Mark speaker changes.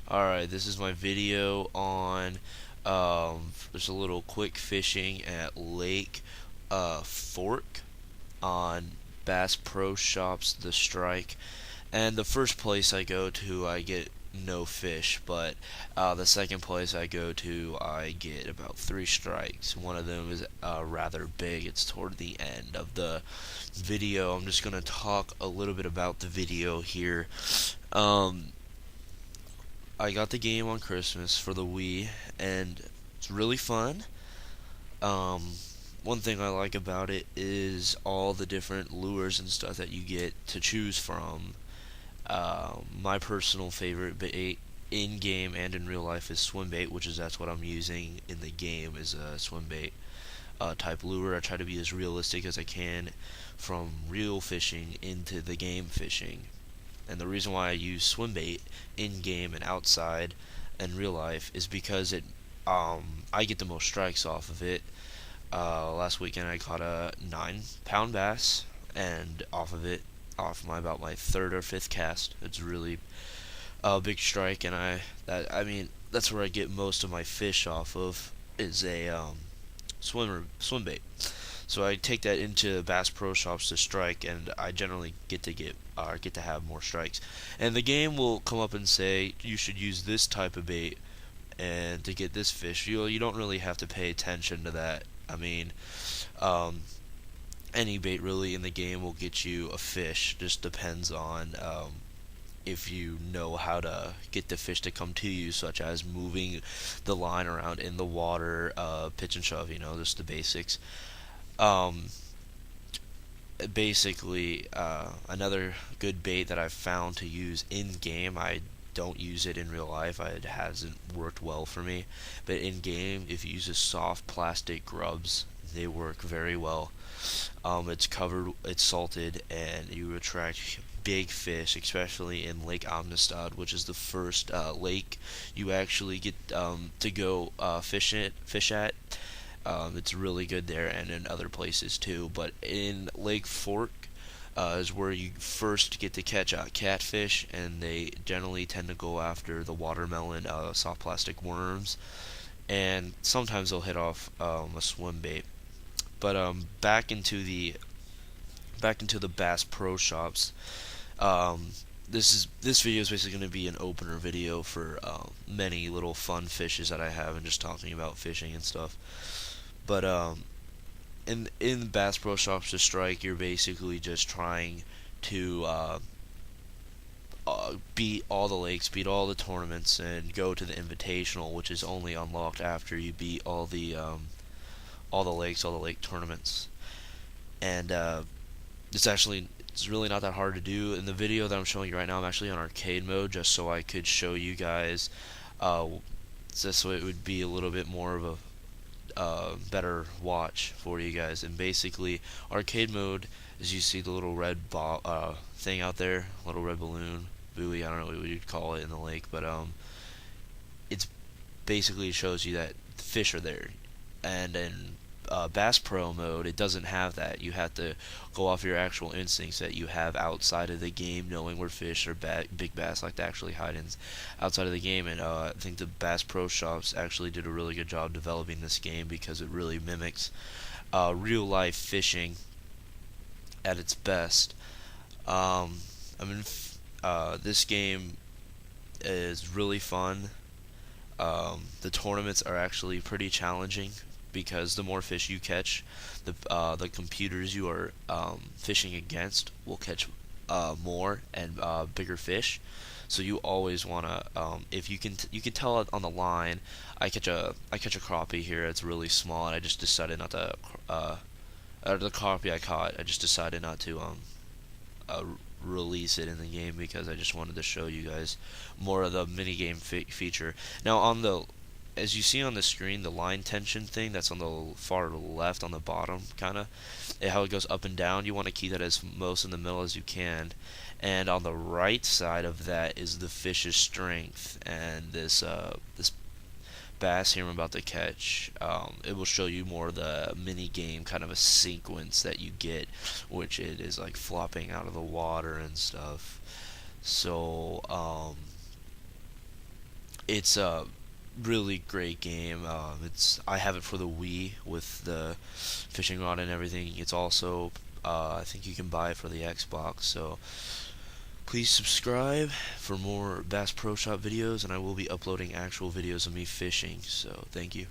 Speaker 1: Alright, this is my video on just a little quick fishing at Lake Fork on Bass Pro Shops The Strike. And the first place I go to, I get no fish, but the second place I go to, I get about 3 strikes. One of them is rather big. It's toward the end of the video. I'm just going to talk a little bit about the video here. Um, I got the game on Christmas for the Wii, and it's really fun. Um, One thing I like about it is all the different lures and stuff that you get to choose from. My personal favorite bait in game and in real life is swim bait, which is that's what I'm using in the game is a swim bait type lure. I try to be as realistic as I can from real fishing into the game fishing. And the reason why I use swim bait in game and outside and real life is because I get the most strikes off of it. Last weekend I caught a 9 pound bass, and off my about my third or fifth cast. It's really a big strike, and I mean that's where I get most of my fish off of is a swim bait. So I take that into Bass Pro Shops to strike, and I generally get to have more strikes. And the game will come up and say you should use this type of bait and to get this fish. You don't really have to pay attention to that. I mean, um, any bait really in the game will get you a fish. Just depends on if you know how to get the fish to come to you, such as moving the line around in the water, pitch and shove. Just the basics. Um, Basically, another good bait that I've found to use in game. I don't use it in real life. It hasn't worked well for me. But in game, if you use a soft plastic grubs, they work very well. It's salted, and you attract big fish, especially in Lake Amistad, which is the first lake you actually get to go fish at. It's really good there and in other places too. But in Lake Fork is where you first get to catch catfish, and they generally tend to go after the watermelon soft plastic worms, and sometimes they'll hit off a swim bait. But back into the Bass Pro Shops. Um, this video is basically going to be an opener video for many little fun fishes that I have, and just talking about fishing and stuff. But in Bass Pro Shops to strike, you're basically just trying to beat all the lakes, beat all the tournaments, and go to the Invitational, which is only unlocked after you beat all the lakes, all the lake tournaments. And it's really not that hard to do. In the video that I'm showing you right now, I'm actually on arcade mode just so I could show you guys. Uh, this way it would be a little bit more of a better watch for you guys. And basically, arcade mode is you see the little red thing out there, little red balloon, buoy. I don't know what you'd call it in the lake, but it's basically shows you that the fish are there. And in Bass Pro mode, it doesn't have that. You have to go off your actual instincts that you have outside of the game, knowing where fish or big bass like to actually hide in outside of the game. And I think the Bass Pro Shops actually did a really good job developing this game because it really mimics real life fishing at its best. Um, I mean, this game is really fun. The tournaments are actually pretty challenging because the more fish you catch, the computers you are fishing against will catch more and bigger fish. So you always wanna, if you can tell on the line. I catch a crappie here. It's really small, and I just decided not to. The crappie I caught, I just decided not to uh, release it in the game because I just wanted to show you guys more of the minigame feature. Now, as you see on the screen, the line tension thing that's on the far left on the bottom, kind of, how it goes up and down, you want to keep that as most in the middle as you can. And on the right side of that is the fish's strength, and this bass here I'm about to catch, it will show you more of the mini game kind of a sequence that you get, which it is like flopping out of the water and stuff. So It's a really great game. I have it for the Wii with the fishing rod and everything. It's also I think you can buy it for the Xbox. So please subscribe for more Bass Pro Shop videos, and I will be uploading actual videos of me fishing. So thank you.